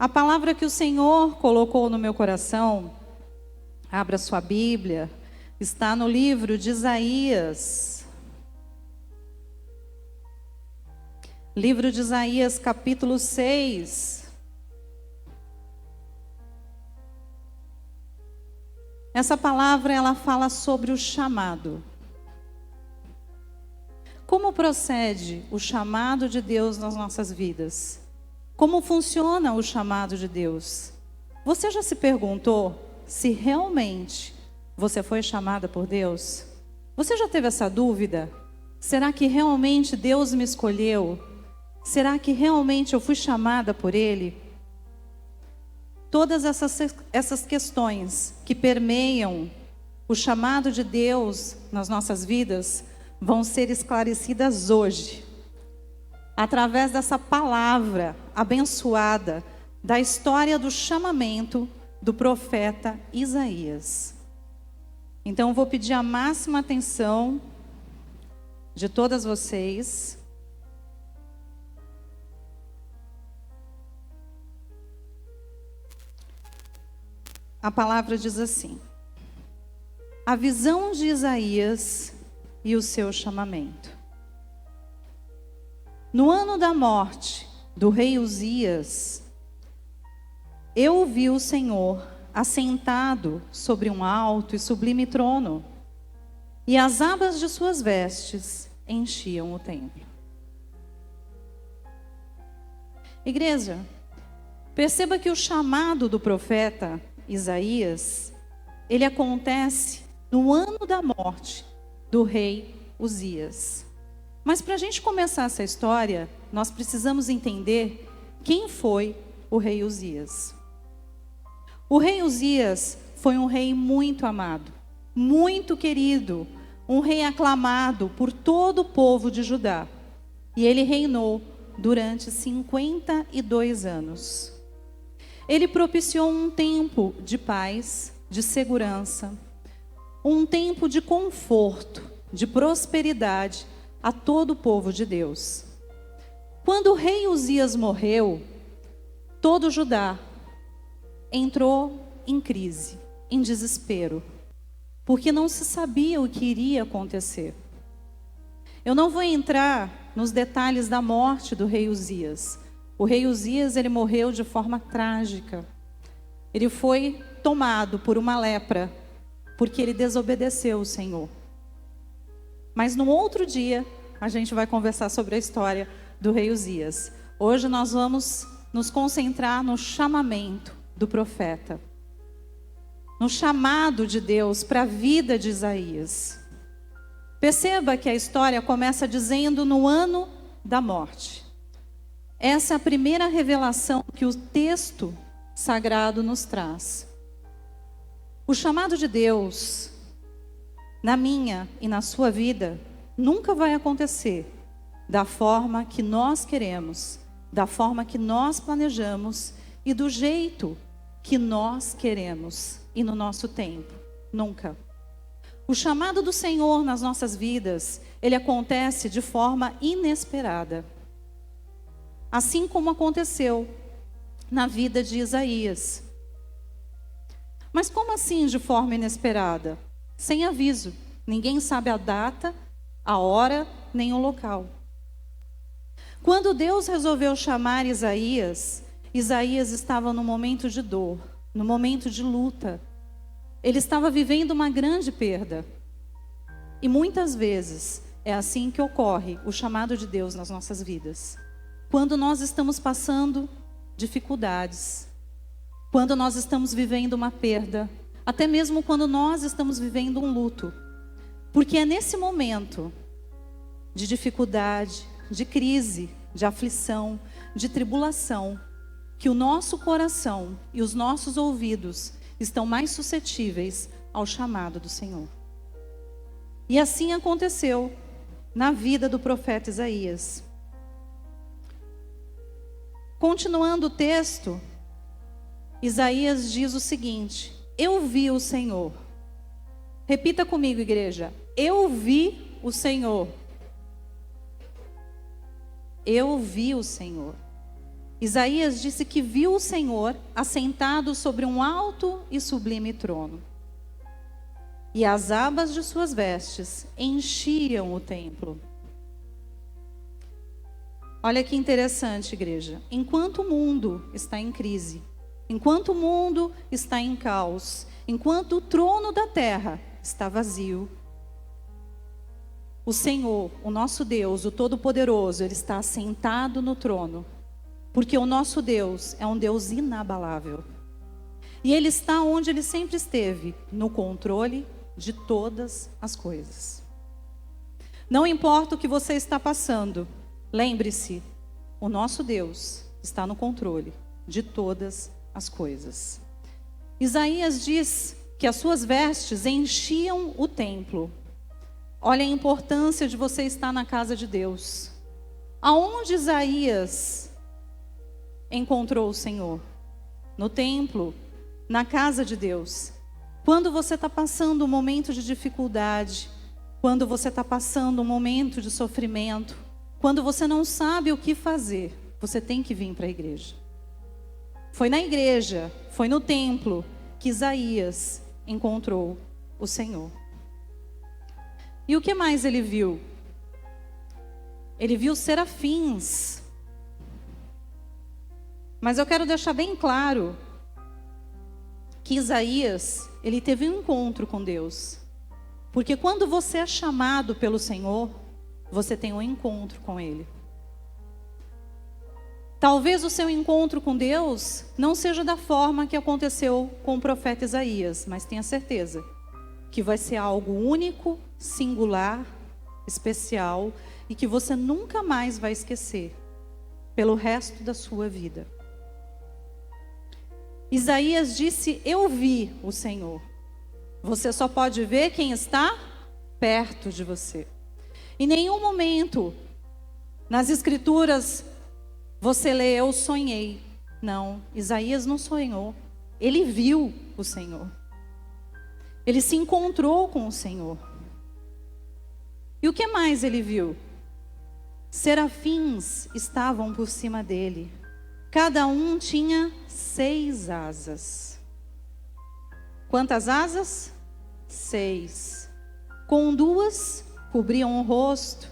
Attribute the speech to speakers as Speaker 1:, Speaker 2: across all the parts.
Speaker 1: A palavra que o Senhor colocou no meu coração, abra sua Bíblia, está no livro de Isaías. Livro de Isaías, capítulo 6. Essa palavra, ela fala sobre o chamado. Como procede o chamado de Deus nas nossas vidas? Como funciona o chamado de Deus? Você já se perguntou se realmente você foi chamada por Deus? Você já teve essa dúvida? Será que realmente Deus me escolheu? Será que realmente eu fui chamada por Ele? Todas essas questões que permeiam o chamado de Deus nas nossas vidas vão ser esclarecidas hoje, através dessa palavra abençoada da história do chamamento do profeta Isaías. Então eu vou pedir a máxima atenção de todas vocês. A palavra diz assim: a visão de Isaías e o seu chamamento. No ano da morte do rei Uzias, eu vi o Senhor assentado sobre um alto e sublime trono, e as abas de suas vestes enchiam o templo. Igreja, perceba que o chamado do profeta Isaías, ele acontece no ano da morte do rei Uzias. Mas para a gente começar essa história, nós precisamos entender quem foi o rei Uzias. O rei Uzias foi um rei muito amado, muito querido, um rei aclamado por todo o povo de Judá. E ele reinou durante 52 anos. Ele propiciou um tempo de paz, de segurança, um tempo de conforto, de prosperidade a todo o povo de Deus. Quando o rei Uzias morreu, todo Judá entrou em crise, em desespero, porque não se sabia o que iria acontecer. Eu não vou entrar nos detalhes da morte do rei Uzias. O rei Uzias, ele morreu de forma trágica. Ele foi tomado por uma lepra, porque ele desobedeceu o Senhor. Mas no outro dia, a gente vai conversar sobre a história do rei Uzias. Hoje nós vamos nos concentrar no chamamento do profeta, no chamado de Deus para a vida de Isaías. Perceba que a história começa dizendo no ano da morte. Essa é a primeira revelação que o texto sagrado nos traz. O chamado de Deus, na minha e na sua vida, nunca vai acontecer da forma que nós queremos, da forma que nós planejamos e do jeito que nós queremos e no nosso tempo. Nunca. O chamado do Senhor nas nossas vidas, ele acontece de forma inesperada. Assim como aconteceu na vida de Isaías. Mas como assim de forma inesperada? Sem aviso. Ninguém sabe a data, a hora, nem o local. Quando Deus resolveu chamar Isaías, Isaías estava num momento de dor, num momento de luta. Ele estava vivendo uma grande perda. E muitas vezes é assim que ocorre o chamado de Deus nas nossas vidas. Quando nós estamos passando dificuldades, quando nós estamos vivendo uma perda, até mesmo quando nós estamos vivendo um luto. Porque é nesse momento de dificuldade, de crise, de aflição, de tribulação, que o nosso coração e os nossos ouvidos estão mais suscetíveis ao chamado do Senhor. E assim aconteceu na vida do profeta Isaías. Continuando o texto, Isaías diz o seguinte: eu vi o Senhor. Repita comigo, igreja. Eu vi o Senhor. Eu vi o Senhor. Isaías disse que viu o Senhor assentado sobre um alto e sublime trono. E as abas de suas vestes enchiam o templo. Olha que interessante, igreja. Enquanto o mundo está em crise, enquanto o mundo está em caos, enquanto o trono da terra está vazio, o Senhor, o nosso Deus, o Todo-Poderoso, Ele está assentado no trono, porque o nosso Deus é um Deus inabalável. E Ele está onde Ele sempre esteve, no controle de todas as coisas. Não importa o que você está passando, lembre-se, o nosso Deus está no controle de todas as coisas. Isaías diz que as suas vestes enchiam o templo. Olha a importância de você estar na casa de Deus. Aonde Isaías encontrou o Senhor? No templo, na casa de Deus. Quando você está passando um momento de dificuldade, quando você está passando um momento de sofrimento, quando você não sabe o que fazer, você tem que vir para a igreja. Foi na igreja, foi no templo que Isaías encontrou o Senhor. E o que mais ele viu? Ele viu serafins. Mas eu quero deixar bem claro que Isaías, ele teve um encontro com Deus. Porque quando você é chamado pelo Senhor, você tem um encontro com Ele. Talvez o seu encontro com Deus não seja da forma que aconteceu com o profeta Isaías, mas tenha certeza que vai ser algo único, singular, especial e que você nunca mais vai esquecer pelo resto da sua vida. Isaías disse: eu vi o Senhor. Você só pode ver quem está perto de você. Em nenhum momento nas escrituras você lê: eu sonhei. Não, Isaías não sonhou. Ele viu o Senhor. Ele se encontrou com o Senhor. E o que mais ele viu? Serafins estavam por cima dele. Cada um tinha 6 asas. Quantas asas? 6. Com 2 cobriam o rosto,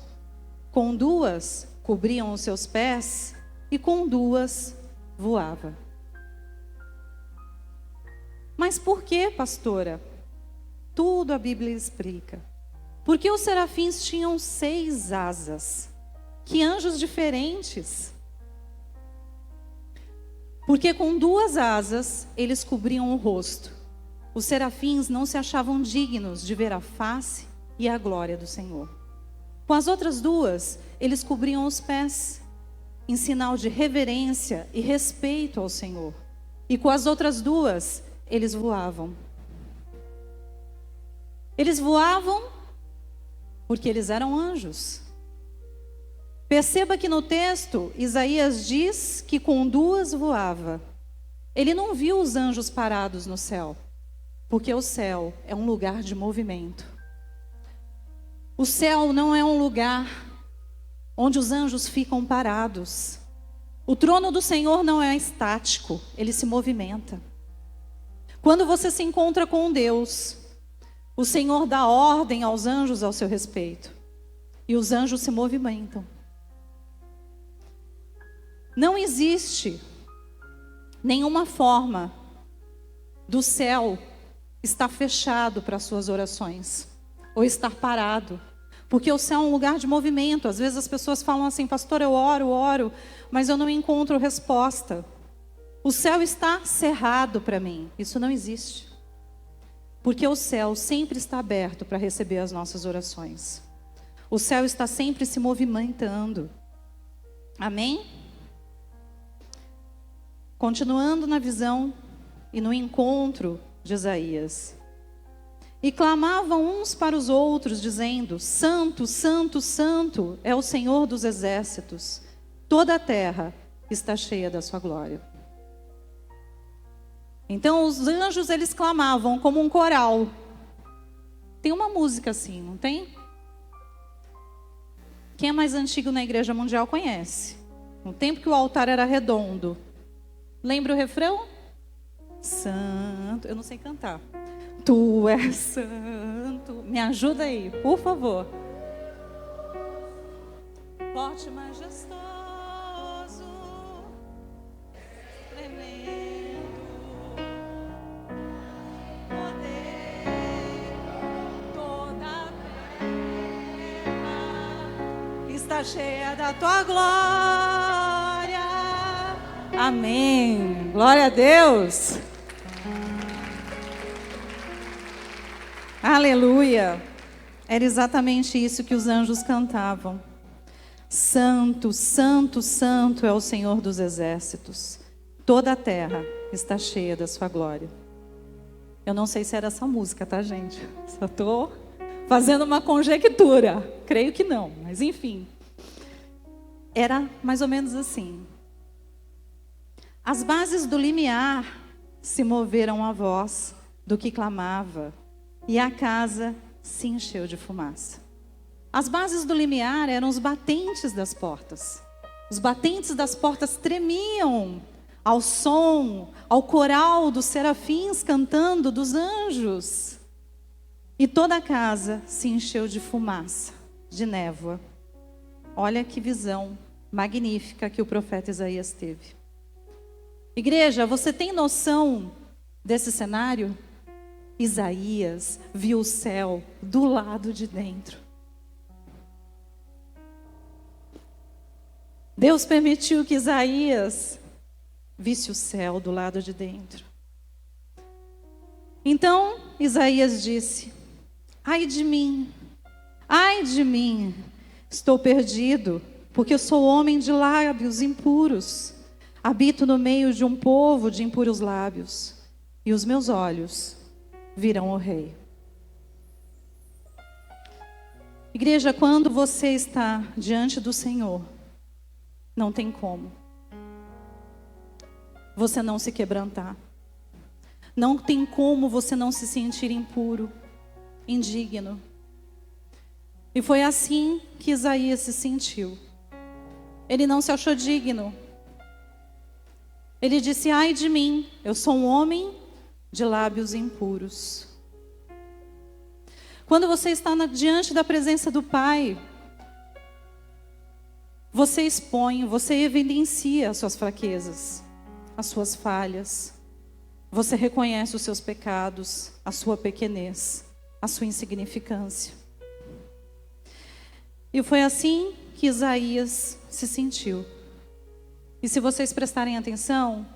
Speaker 1: com 2 cobriam os seus pés e com 2 voava. Mas por que, pastora? Tudo a Bíblia explica. Porque os serafins tinham 6 asas. Que anjos diferentes. Porque com 2 asas eles cobriam o rosto. Os serafins não se achavam dignos de ver a face e a glória do Senhor. Com as outras 2, eles cobriam os pés, em sinal de reverência e respeito ao Senhor. E com as outras 2, eles voavam. Eles voavam porque eles eram anjos. Perceba que no texto, Isaías diz que com 2 voava. Ele não viu os anjos parados no céu, porque o céu é um lugar de movimento. O céu não é um lugar onde os anjos ficam parados. O trono do Senhor não é estático, ele se movimenta. Quando você se encontra com Deus, o Senhor dá ordem aos anjos ao seu respeito. E os anjos se movimentam. Não existe nenhuma forma do céu estar fechado para as suas orações, ou estar parado, porque o céu é um lugar de movimento. Às vezes as pessoas falam assim: pastor, eu oro, mas eu não encontro resposta. O céu está cerrado para mim. Isso não existe, porque o céu sempre está aberto para receber as nossas orações. O céu está sempre se movimentando. Amém? Continuando na visão e no encontro de Isaías. E clamavam uns para os outros, dizendo: Santo, Santo, Santo é o Senhor dos exércitos. Toda a terra está cheia da sua glória. Então os anjos, eles clamavam como um coral. Tem uma música assim, não tem? Quem é mais antigo na Igreja Mundial conhece. no tempo que o altar era redondo. Lembra o refrão? Santo, eu não sei cantar. Tu és santo. Me ajuda aí, por favor. Forte e majestoso, tremendo, poder, toda a terra está cheia da tua glória. Amém. Glória a Deus. Aleluia. Era exatamente isso que os anjos cantavam. Santo, santo, santo é o Senhor dos exércitos. Toda a terra está cheia da sua glória. Eu não sei se era essa música, tá, gente? Só estou fazendo uma conjectura. Creio que não, mas enfim. Era mais ou menos assim. As bases do limiar se moveram à voz do que clamava, e a casa se encheu de fumaça. As bases do limiar eram os batentes das portas. Os batentes das portas tremiam ao som, ao coral dos serafins cantando, dos anjos. E toda a casa se encheu de fumaça, de névoa. Olha que visão magnífica que o profeta Isaías teve. Igreja, você tem noção desse cenário? Isaías viu o céu do lado de dentro. Deus permitiu que Isaías visse o céu do lado de dentro. Então, Isaías disse: ai de mim, estou perdido, porque eu sou homem de lábios impuros. Habito no meio de um povo de impuros lábios, e os meus olhos viram o Rei. Igreja, quando você está diante do Senhor, não tem como você não se quebrantar. Não tem como você não se sentir impuro, indigno. E foi assim que Isaías se sentiu. Ele não se achou digno. Ele disse: ai de mim, eu sou um homem de lábios impuros. Quando você está diante da presença do Pai, você expõe, você evidencia as suas fraquezas, as suas falhas. Você reconhece os seus pecados, a sua pequenez, a sua insignificância. E foi assim que Isaías se sentiu. E se vocês prestarem atenção,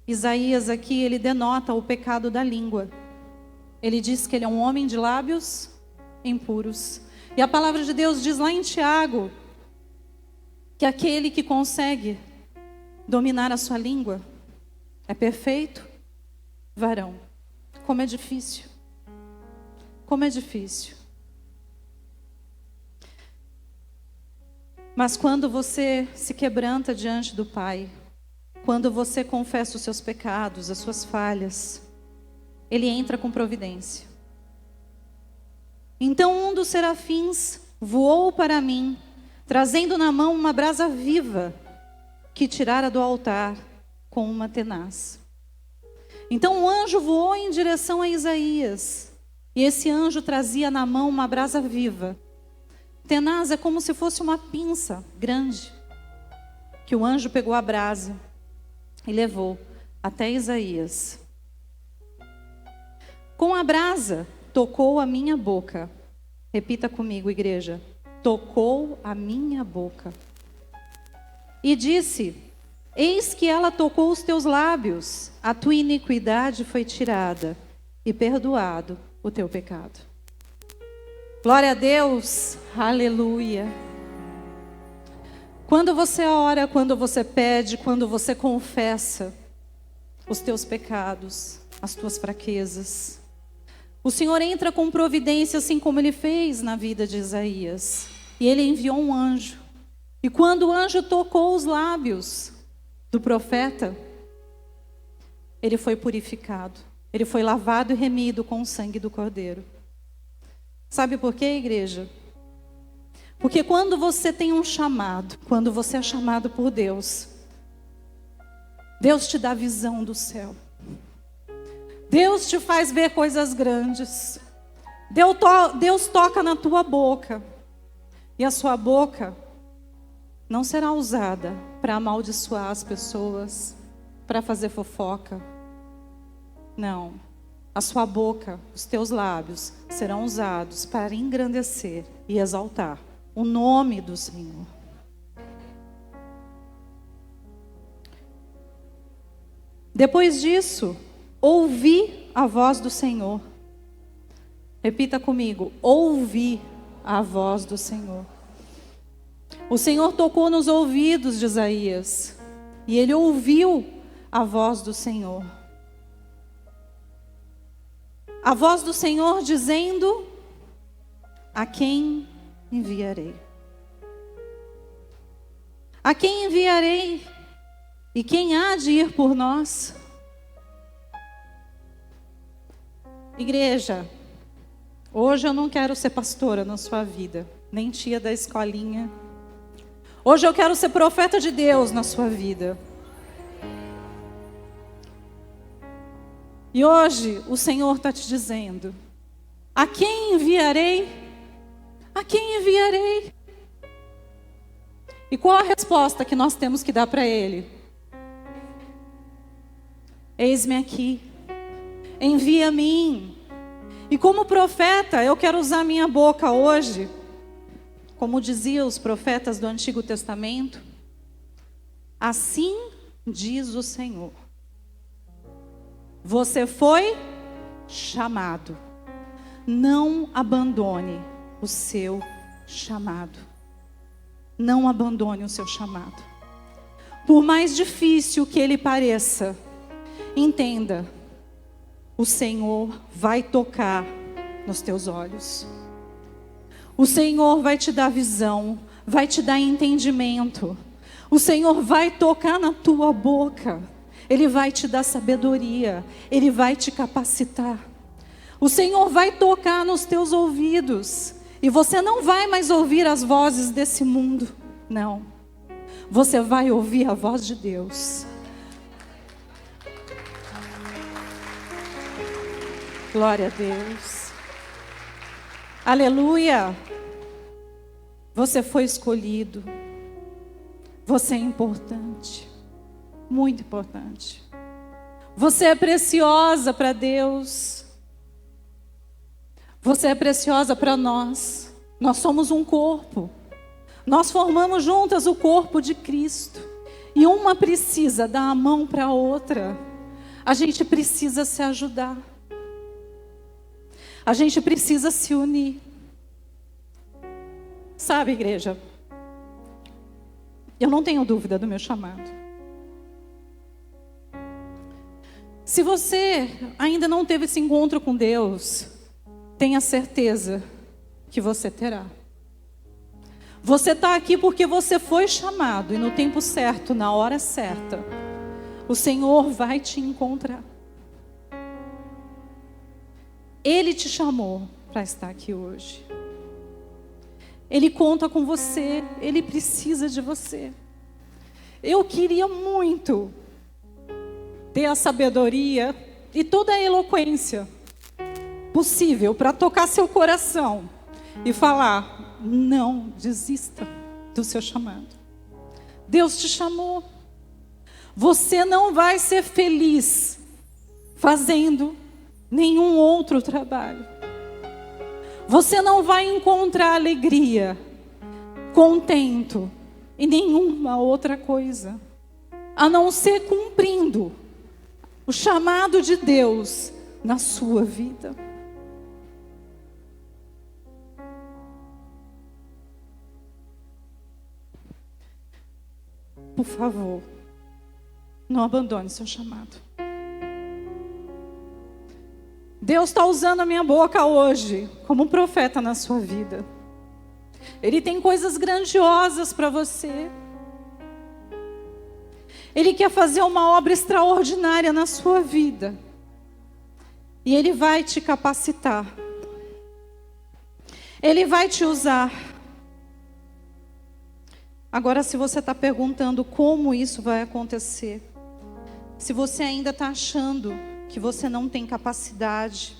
Speaker 1: Isaías aqui, ele denota o pecado da língua. Ele diz que ele é um homem de lábios impuros. E a palavra de Deus diz lá em Tiago, que aquele que consegue dominar a sua língua é perfeito varão. Como é difícil. Como é difícil. Mas quando você se quebranta diante do Pai, quando você confessa os seus pecados, as suas falhas, Ele entra com providência. Então um dos serafins voou para mim, trazendo na mão uma brasa viva, que tirara do altar com uma tenaz. Então o anjo voou em direção a Isaías, e esse anjo trazia na mão uma brasa viva. Tenaz é como se fosse uma pinça grande, que o anjo pegou a brasa e levou até Isaías. Com a brasa, tocou a minha boca. Repita comigo, igreja. Tocou a minha boca. E disse: eis que ela tocou os teus lábios, a tua iniquidade foi tirada, e perdoado o teu pecado. Glória a Deus, aleluia. Quando você ora, quando você pede, quando você confessa os teus pecados, as tuas fraquezas, o Senhor entra com providência, assim como Ele fez na vida de Isaías. E Ele enviou um anjo. E quando o anjo tocou os lábios do profeta, ele foi purificado. Ele foi lavado e remido com o sangue do Cordeiro. Sabe por quê, igreja? Porque quando você tem um chamado, quando você é chamado por Deus, Deus te dá visão do céu. Deus te faz ver coisas grandes. Deus toca na tua boca. E a sua boca não será usada para amaldiçoar as pessoas, para fazer fofoca. Não. A sua boca, os teus lábios serão usados para engrandecer e exaltar o nome do Senhor. Depois disso, ouvi a voz do Senhor. Repita comigo: ouvi a voz do Senhor. O Senhor tocou nos ouvidos de Isaías e ele ouviu a voz do Senhor. A voz do Senhor dizendo: a quem enviarei? A quem enviarei? E quem há de ir por nós? Igreja, hoje eu não quero ser pastora na sua vida, nem tia da escolinha. Hoje eu quero ser profeta de Deus na sua vida. E hoje o Senhor está te dizendo: a quem enviarei? A quem enviarei? E qual a resposta que nós temos que dar para Ele? Eis-me aqui, envia a mim. E como profeta, eu quero usar minha boca hoje, como diziam os profetas do Antigo Testamento: assim diz o Senhor. Você foi chamado. Não abandone o seu chamado. Não abandone o seu chamado. Por mais difícil que ele pareça, entenda, o Senhor vai tocar nos teus olhos. O Senhor vai te dar visão, vai te dar entendimento. O Senhor vai tocar na tua boca. Ele vai te dar sabedoria, Ele vai te capacitar. O Senhor vai tocar nos teus ouvidos. E você não vai mais ouvir as vozes desse mundo. Não. Você vai ouvir a voz de Deus. Glória a Deus. Aleluia. Você foi escolhido. Você é importante. Muito importante. Você é preciosa para Deus. Você é preciosa para nós. Nós somos um corpo. Nós formamos juntas o corpo de Cristo. E uma precisa dar a mão para a outra. A gente precisa se ajudar. A gente precisa se unir. Sabe, igreja? Eu não tenho dúvida do meu chamado. Se você ainda não teve esse encontro com Deus, tenha certeza que você terá. Você está aqui porque você foi chamado, e no tempo certo, na hora certa, o Senhor vai te encontrar. Ele te chamou para estar aqui hoje. Ele conta com você, Ele precisa de você. Eu queria muito ter a sabedoria e toda a eloquência possível para tocar seu coração e falar: não desista do seu chamado. Deus te chamou. Você não vai ser feliz fazendo nenhum outro trabalho. Você não vai encontrar alegria, contento em nenhuma outra coisa, a não ser cumprindo o chamado de Deus na sua vida. Por favor, não abandone seu chamado. Deus está usando a minha boca hoje como profeta na sua vida. Ele tem coisas grandiosas para você. Ele quer fazer uma obra extraordinária na sua vida. E Ele vai te capacitar. Ele vai te usar. Agora, se você está perguntando como isso vai acontecer, se você ainda está achando que você não tem capacidade,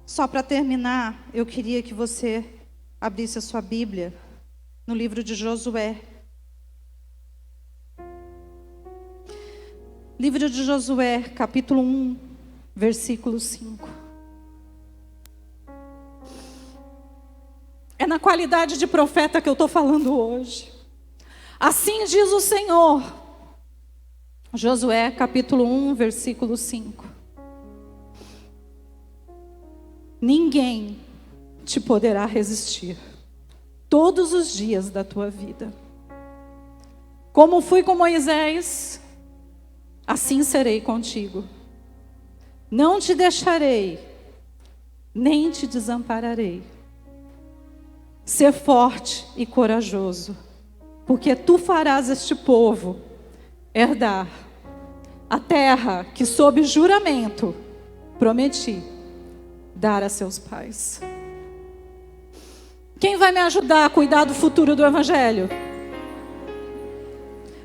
Speaker 1: só para terminar, eu queria que você abrisse a sua Bíblia no livro de Josué. Livro de Josué, capítulo 1, versículo 5. É na qualidade de profeta que eu estou falando hoje. Assim diz o Senhor. Josué, capítulo 1, versículo 5. Ninguém te poderá resistir todos os dias da tua vida. Como fui com Moisés, assim serei contigo. Não te deixarei, nem te desampararei. Ser forte e corajoso, porque tu farás este povo herdar a terra que sob juramento prometi dar a seus pais. Quem vai me ajudar a cuidar do futuro do Evangelho?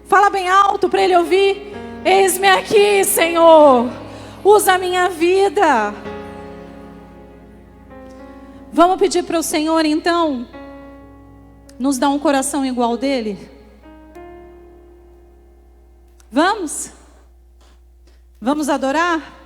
Speaker 1: Fala bem alto para ele ouvir. Eis-me aqui, Senhor. Usa a minha vida. Vamos pedir para o Senhor, então, nos dar um coração igual dele? Vamos? Vamos adorar?